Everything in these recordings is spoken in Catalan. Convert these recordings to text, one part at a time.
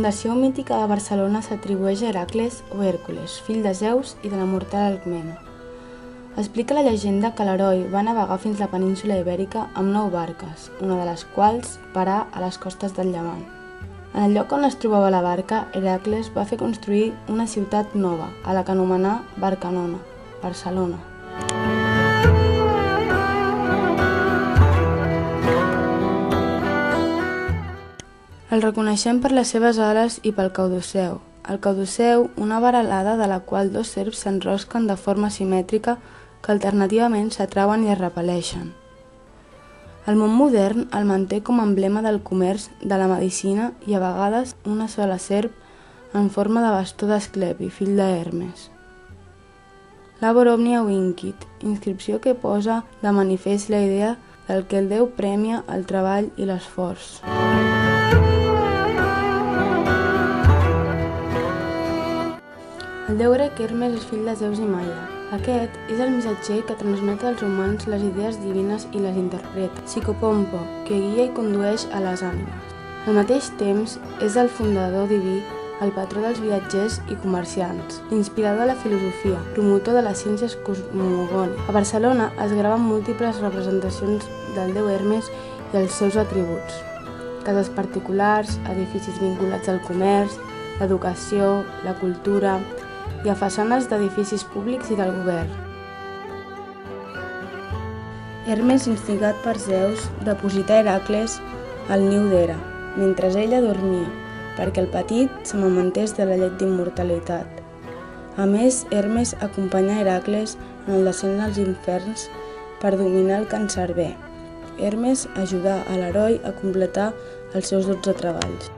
fundació mítica de Barcelona s'atribueix a Hèracles o Hèrcules, fill de Zeus i de la mortal Alcmena. Explica la llegenda que l'heroi va navegar fins la península Ibèrica amb 9 barques, una de les quals parà a les costes del Llevant. En el lloc on es trobava la barca, Hèracles va fer construir una ciutat nova, a la que anomenà Barcanona, Barcelona. El reconeixem per les seves ales i pel caudoceu. El caudoceu, una varalada de la qual 2 serps s'enrosquen de forma simètrica que alternativament s'atrauen i es repel·leixen. El món modern el manté com a emblema del comerç, de la medicina i a vegades una sola serp en forma de bastó d'Asclepi, fill d'Hermes. Labor omnia vincit, inscripció que posa de manifest la idea del que el Déu premia el treball i l'esforç. El déu grec Hermes és fill de Zeus i Maia. Aquest és el missatger que transmet als humans les idees divines i les interpreta. Psicopompo, que guia i condueix a les ànimes. Al mateix temps, és el fundador diví, el patró dels viatgers i comerciants, l'inspirador de la filosofia, promotor de les ciències cosmogòniques. A Barcelona es graven múltiples representacions del déu Hermes i els seus atributs. Cases particulars, edificis vinculats al comerç, l'educació, la cultura i a façanes d'edificis públics i del govern. Hermes, instigat per Zeus, deposità Hèracles al niu d'Hera, mentre ella dormia, perquè el petit s'amamentés de la llet d'immortalitat. A més, Hermes acompanyà Hèracles en el descens als inferns per dominar el cancerber. Hermes ajudà a l'heroi a completar els seus 12 treballs.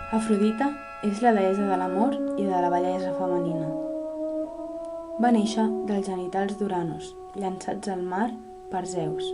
Afrodita és la deessa de l'amor i de la bellesa femenina. Va néixer dels genitals d'Uranus, llançats al mar per Zeus.